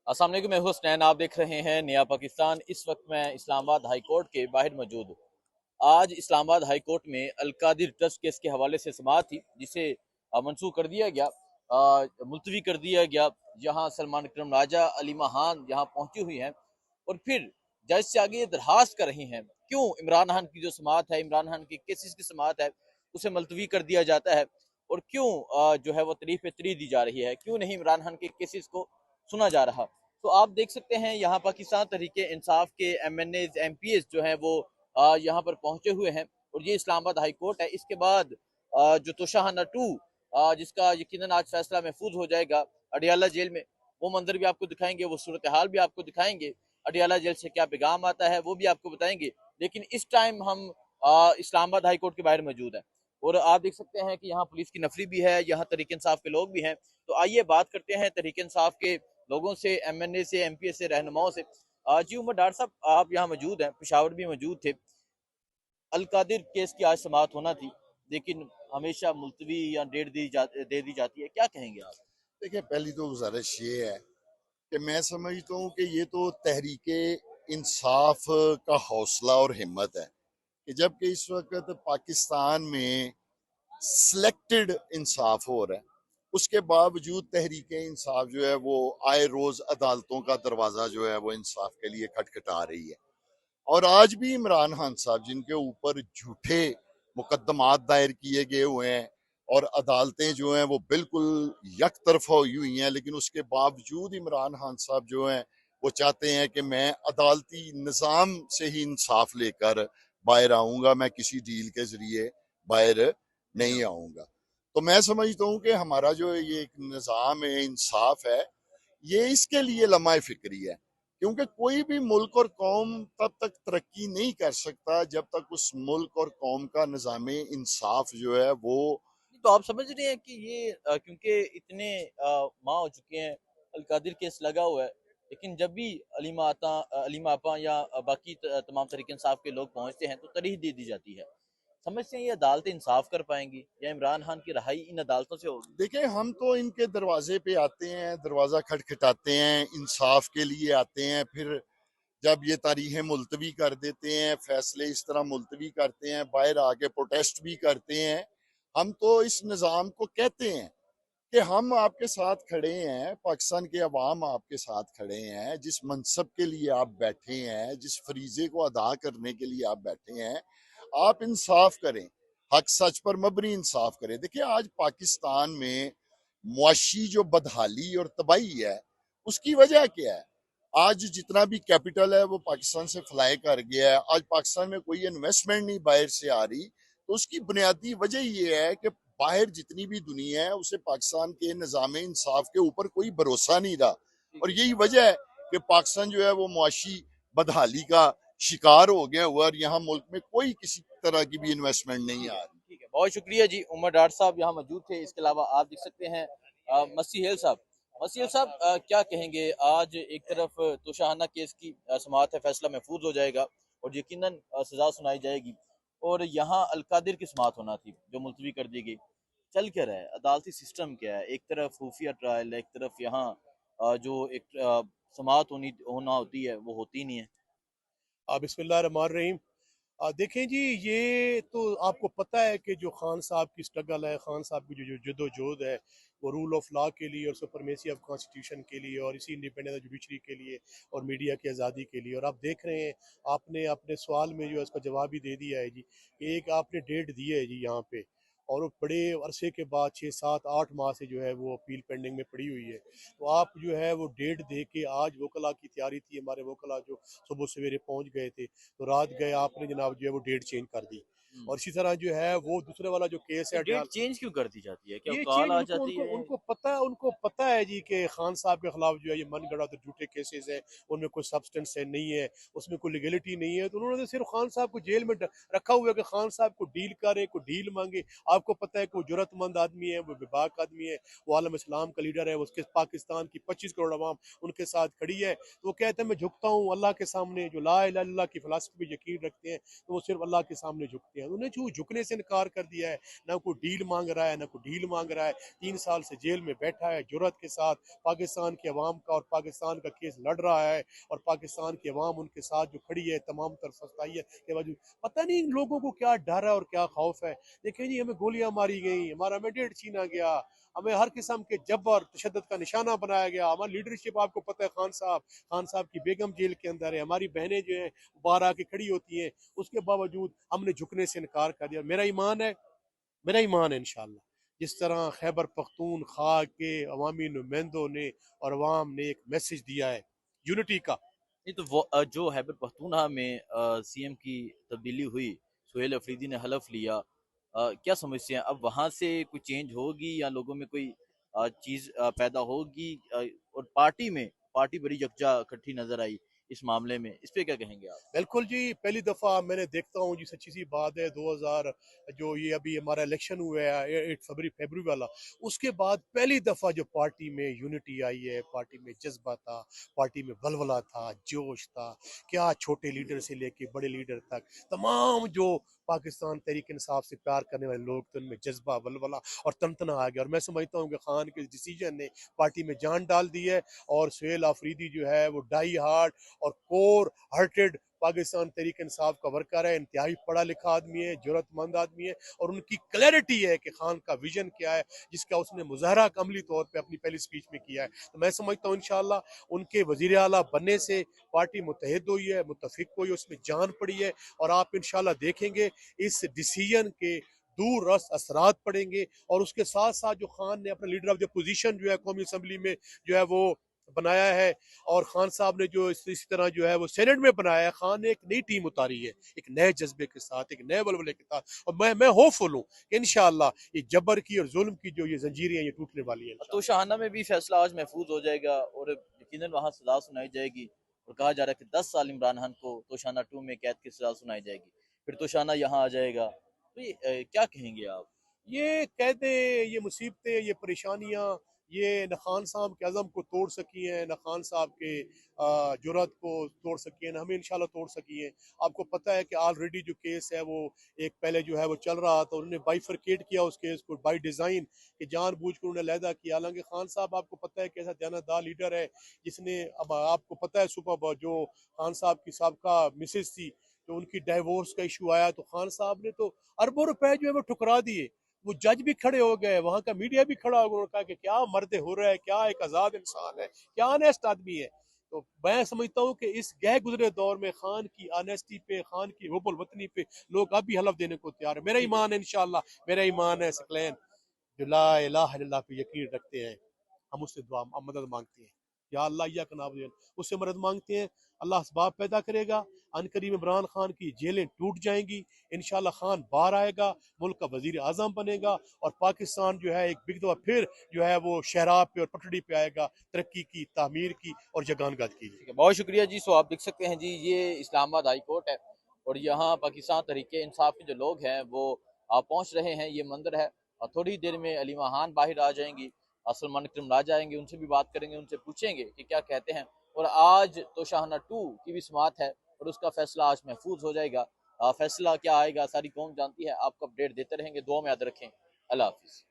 अस्सलाम वालेकुम, मैं हूं हसनैन। आप देख रहे हैं नया पाकिस्तान। इस वक्त मैं इस्लामाबाद हाई कोर्ट के बाहर मौजूद हूँ। आज इस्लामाबाद हाई कोर्ट में अलकादिर ट्रस्ट केस के हवाले से समाअत थी, जिसे मनसूख कर दिया गया, मुलतवी कर दिया गया। यहाँ सलमान अकरम राजा, अलीमा खान यहाँ पहुंची हुई हैं और फिर जज से आगे ये दरखास्त कर रही हैं क्यों इमरान खान की जो समाअत है, इमरान खान के केसेस की समाअत है, उसे मुलतवी कर दिया जाता है और क्यों जो है वो तरीफ पे तरी दी जा रही है, क्यों नहीं इमरान खान के केसेस को सुना जा रहा। तो आप देख सकते हैं यहाँ पाकिस्तान तहरीके इंसाफ के MNAs MPs जो हैं वो यहाँ पर पहुंचे हुए हैं और ये इस्लामाबाद हाई कोर्ट है। इसके बाद जो तोशाखाना 2 जिसका यकीनन आज फैसला महफूज हो जाएगा अडियाला जेल में, वो मंजर भी आपको दिखाएंगे, वो सूरत हाल भी आपको दिखाएंगे, अडियाला जेल से क्या पैगाम आता है वो भी आपको बताएंगे। लेकिन इस टाइम हम इस्लामाबाद हाई कोर्ट के बाहर मौजूद हैं और आप देख सकते हैं कि यहाँ पुलिस की नफरी भी है, यहाँ तहरीक इंसाफ के लोग भी हैं। तो आइए बात करते हैं तहरीक इंसाफ के लोगों से, MNA से, MPA से, रहनुमाओं से। जी उमर डार साहब, आप यहाँ मौजूद हैं, पेशावर भी मौजूद थे। अलकादिर केस की आज समाअत होना थी, लेकिन हमेशा मुलतवी या दे दी जाती है, क्या कहेंगे आप? देखिए, पहली तो गुजारिश ये है कि मैं समझता हूँ कि ये तो तहरीक इंसाफ का हौसला और हिम्मत है कि जबकि इस वक्त पाकिस्तान में सिलेक्टेड इंसाफ हो रहा है, उसके बावजूद तहरीक इंसाफ जो है वो आए रोज अदालतों का दरवाजा जो है वो इंसाफ के लिए खटखटा रही है। और आज भी इमरान खान साहब जिनके ऊपर झूठे मुकदमात दायर किए गए हुए हैं और अदालतें जो हैं वो बिल्कुल यक तरफा हुई हुई हैं, लेकिन उसके बावजूद इमरान खान साहब जो हैं वो चाहते हैं कि मैं अदालती निज़ाम से ही इंसाफ लेकर बाहर आऊँगा, मैं किसी डील के ज़रिए बाहर नहीं आऊँगा। तो मैं समझता हूँ कि हमारा जो ये एक निज़ाम है, इंसाफ है, ये इसके लिए लम्हा फिक्री है, क्योंकि कोई भी मुल्क और कौम तब तक तरक्की नहीं कर सकता जब तक उस मुल्क और कौम का निज़ाम इंसाफ जो है वो। तो आप समझ रहे हैं कि ये क्योंकि इतने माह हो चुके हैं, अलकादिर केस लगा हुआ है, लेकिन जब भी अलीमा आपा या बाकी तमाम तरीके इंसाफ के लोग पहुंचते हैं तो तरीह दे दी जाती है। समझते हैं ये अदालतें इंसाफ कर पाएंगी या इमरान खान की रहाई इन अदालतों से होगी? देखिए, हम तो इनके दरवाजे पे आते हैं, दरवाज़ा खटखटाते हैं, इंसाफ के लिए आते हैं, फिर जब ये तारीखें मुलतवी कर देते हैं, फैसले इस तरह मुलतवी करते हैं, बाहर आके प्रोटेस्ट भी करते हैं। हम तो इस निज़ाम को कहते हैं कि हम आपके साथ खड़े हैं, पाकिस्तान के अवाम आपके साथ खड़े हैं, जिस मनसब के लिए आप बैठे हैं, जिस फरीजे को अदा करने के लिए आप बैठे हैं, आप इंसाफ करें, हक सच पर मबनी इंसाफ करें। देखिए, आज पाकिस्तान में मुआशी जो बदहाली और तबाही है, उसकी वजह क्या है? आज जितना भी कैपिटल है वो पाकिस्तान से फ्लाई कर गया है। आज पाकिस्तान में कोई इन्वेस्टमेंट नहीं बाहर से आ रही, तो उसकी बुनियादी वजह ये है कि बाहर जितनी भी दुनिया है उसे पाकिस्तान के निज़ाम इंसाफ के ऊपर कोई भरोसा नहीं रहा, और यही वजह है कि पाकिस्तान जो है वो मुआशी बदहाली का शिकार हो गया हुआ, और यहाँ मुल्क में कोई किसी तरह की भी इन्वेस्टमेंट नहीं ठीक है, आ रही। ठीक है, बहुत शुक्रिया जी। उमर डार साहब यहाँ मौजूद थे। इसके अलावा आप देख सकते हैं मसीहेल साहब। मसीहेल साहब, क्या कहेंगे? आज एक तरफ तोशाहाना केस की समाअत है, फैसला महफूज हो जाएगा और यकीनन सजा सुनाई जाएगी, और यहाँ अलकादिर की समाअत होना थी जो मुलतवी कर दी गई। चल क्या रहा है, अदालती सिस्टम क्या है? एक तरफ खुफिया ट्रायल है, एक तरफ यहाँ जो एक समाअत होना होती है वो होती नहीं है। बिस्मिल्लाहिर्रहमानिर्रहीम। देखें जी, ये तो आपको पता है कि जो खान साहब की स्ट्रगल है, खान साहब की जो जदोजहद है, वो रूल ऑफ लॉ के लिए और सुपरमेसी ऑफ कॉन्स्टिट्यूशन के लिए और इसी इंडिपेंडेंस जुडिशरी के लिए और मीडिया की आज़ादी के लिए। और आप देख रहे हैं, आपने अपने सवाल में जो है इसका जवाब भी दे दिया है जी, कि एक आपने डेट दी है जी यहाँ पे, और वो बड़े अरसे के बाद 6 7 8 माह से जो है वो अपील पेंडिंग में पड़ी हुई है। तो आप जो है वो डेट दे के, आज वकला की तैयारी थी, हमारे वकला जो सुबह सवेरे पहुंच गए थे, तो रात गए आपने जनाब जो है वो डेट चेंज कर दी। और इसी तरह जो है वो दूसरे वाला जो केस ये है डेट अटल, चेंज क्यों कर दी जाती है? क्या ये कॉल चेंज आ उनको जाती उनको है? उनको पता है जी कि खान साहब के खिलाफ जो है ये मन गढ़ा तो झूठे केसेस हैं, उनमें कोई सब्सटेंस है नहीं है, उसमें कोई लीगलिटी नहीं है, तो उन्होंने तो सिर्फ खान साहब को जेल में रखा हुआ है कि खान साहब को डील करे, को डील मांगे। आपको पता है कि वो जुरतमंद आदमी है, वो बेबाक आदमी है, वो आलम इस्लाम का लीडर है, उसके पाकिस्तान की 25 करोड़ अवाम उनके साथ खड़ी है। तो वो कहते हैं मैं झुकता हूँ अल्लाह के सामने, जो ला इलाहा इल्लल्लाह की फिलासफी पे यकीन रखते हैं, तो वो सिर्फ अल्लाह के सामने झुकते हैं। ہیں. انہیں جو جھکنے سے انکار کر دیا ہے, نہ کوئی ڈیل مانگ رہا ہے, نہ کوئی ڈیل مانگ رہا ہے. 3 سال سے جیل میں بیٹھا ہے, جرأت کے ساتھ پاکستان کی عوام کا اور پاکستان کا کیس لڑ رہا ہے, اور پاکستان کی عوام ان کے ساتھ جو کھڑی ہے تمام تر سختیت کے باوجود. پتہ نہیں ان لوگوں کو کیا ڈر ہے اور کیا خوف ہے. دیکھیں جی, ہمیں گولیاں ماری گئیں, ہمارا مینڈیٹ چھینا گیا, ہمیں ہر قسم کے جبر تشدد کا نشانہ بنایا گیا. ہماری لیڈرشپ آپ کو پتہ ہے, خان صاحب کی بیگم جیل کے اندر ہے, ہماری بہنیں جو ہیں باہر آ کے کھڑی ہوتی ہیں, اس کے باوجود ہم نے جھکنے سے انکار کر دیا. میرا ایمان ہے انشاءاللہ جس طرح خیبر پختونخوا کے عوامی نمائندوں نے اور عوام نے ایک میسج دیا ہے یونٹی کا. نہیں تو جو خیبر پختونخوا میں سی ایم کی تبدیلی ہوئی, سہیل افریدی نے حلف لیا, کیا سمجھتے ہیں اب وہاں سے کوئی چینج ہوگی یا لوگوں میں کوئی چیز پیدا ہوگی؟ اور پارٹی بڑی یکجا اکٹھی نظر آئی اس معاملے میں, اس پہ کیا کہیں گے آپ؟ بالکل جی, پہلی دفعہ میں نے دیکھتا ہوں جی, سچی سی بات ہے, 2000 جو یہ ابھی ہمارا الیکشن ہوا ہے 8 فروری والا, اس کے بعد پہلی دفعہ جو پارٹی میں یونٹی آئی ہے, پارٹی میں جذبہ تھا, پارٹی میں ولولہ تھا, جوش تھا. کیا چھوٹے لیڈر سے لے کے بڑے لیڈر تک تمام جو پاکستان تحریک انصاف سے پیار کرنے والے لوگ تھے, ان میں جذبہ, ولولہ اور تنتنا آ گیا. اور میں سمجھتا ہوں کہ خان کے ڈیسیجن نے پارٹی میں جان ڈال دی ہے, اور سہیل آفریدی جو ہے وہ ڈائی ہارٹ اور کور ہارٹڈ پاکستان تحریک انصاف کا ورکر ہے, انتہائی پڑھا لکھا آدمی ہے, جرأت مند آدمی ہے, اور ان کی کلیئرٹی ہے کہ خان کا ویژن کیا ہے, جس کا اس نے مظاہرہ عملی طور پہ اپنی پہلی سپیچ میں کیا ہے. تو میں سمجھتا ہوں انشاءاللہ ان کے وزیر اعلیٰ بننے سے پارٹی متحد ہوئی ہے, متفق ہوئی ہے, اس میں جان پڑی ہے, اور آپ انشاءاللہ دیکھیں گے اس ڈیسیجن کے دور رس اثرات پڑیں گے. اور اس کے ساتھ ساتھ جو خان نے اپنا لیڈر آف دی اپوزیشن جو ہے قومی اسمبلی میں جو ہے وہ بنایا ہے, اور خان صاحب نے جو اسی طرح جو ہے وہ سینٹ میں بنایا ہے, خان نے ایک نئی ٹیم اتاری ہے, ایک نئے جذبے کے ساتھ, ایک نئے ولولے کے ساتھ. اور میں ہوپ فل ہوں کہ انشاءاللہ یہ جبر کی اور ظلم کی جو یہ زنجیریں ہیں یہ ٹوٹنے والی ہیں. تو شاہانہ میں بھی فیصلہ آج محفوظ ہو جائے گا, اور یقیناً وہاں سزا سنائی جائے گی, اور کہا جا رہا ہے کہ 10 سال عمران خان کو توشانہ 2 میں قید کی سزا سنائی جائے گی, پھر توشانہ یہاں آ جائے گا. تو یہ کیا کہیں گے آپ؟ یہ قیدیں, یہ مصیبتیں, یہ پریشانیاں, یہ نہ خان صاحب کے عزم کو توڑ سکی ہیں, نہ خان صاحب کے جرأت کو توڑ سکی ہیں, نہ ہمیں انشاءاللہ توڑ سکی ہیں. آپ کو پتہ ہے کہ آلریڈی جو کیس ہے وہ ایک پہلے جو ہے وہ چل رہا تھا, انہوں نے بائیفرکیٹ کیا اس کیس کو بائی ڈیزائن, کہ جان بوجھ کر انہوں نے علیحدہ کیا. حالانکہ خان صاحب آپ کو پتہ ہے کیسا دیانتدار لیڈر ہے, جس نے, اب آپ کو پتہ ہے صبح جو خان صاحب کی سابقہ مسز تھی, تو ان کی ڈائیورس کا ایشو آیا, تو خان صاحب نے تو اربوں روپے جو ہے وہ ٹھکرا دیے. وہ جج بھی کھڑے ہو گئے, وہاں کا میڈیا بھی کھڑا ہو گیا, انہوں نے کہا کہ کیا مرد ہو رہا ہے, کیا ایک آزاد انسان ہے, کیا آنیسٹ آدمی ہے. تو میں سمجھتا ہوں کہ اس گہ گزرے دور میں خان کی آنیسٹی پہ, خان کی حب الوطنی پہ لوگ اب بھی حلف دینے کو تیار ہے. میرا ایمان ہے انشاءاللہ, میرا ایمان ہے سکلین جو لا الہ الا اللہ پہ یقین رکھتے ہیں, ہم اس سے دعا مدد مانگتے ہیں, یا اللہ یا کا نعبد, اس سے مدد مانگتے ہیں. اللہ اسباب پیدا کرے گا, ان قریب عمران خان کی جیلیں ٹوٹ جائیں گی, انشاءاللہ خان باہر آئے گا, ملک کا وزیر اعظم بنے گا, اور پاکستان جو ہے ایک بگ دفعہ پھر جو ہے وہ شہراہ پہ اور پٹڑی پہ آئے گا, ترقی کی, تعمیر کی اور جگانگت کی. ٹھیک ہے, بہت شکریہ جی. سو آپ دیکھ سکتے ہیں جی, یہ اسلام آباد ہائی کورٹ ہے, اور یہاں پاکستان تحریک انصاف کے جو لوگ ہیں وہ پہنچ رہے ہیں. یہ منظر ہے, اور تھوڑی دیر میں علیمہ خان باہر آ جائیں گی, سلمان اکرم لا جائیں گے, ان سے بھی بات کریں گے, ان سے پوچھیں گے کہ کیا کہتے ہیں. اور آج توشانہ 2 کی بھی سماعت ہے, اور اس کا فیصلہ آج محفوظ ہو جائے گا. فیصلہ کیا آئے گا ساری قوم جانتی ہے, آپ کو اپڈیٹ دیتے رہیں گے. دعا میں یاد رکھیں. اللہ حافظ.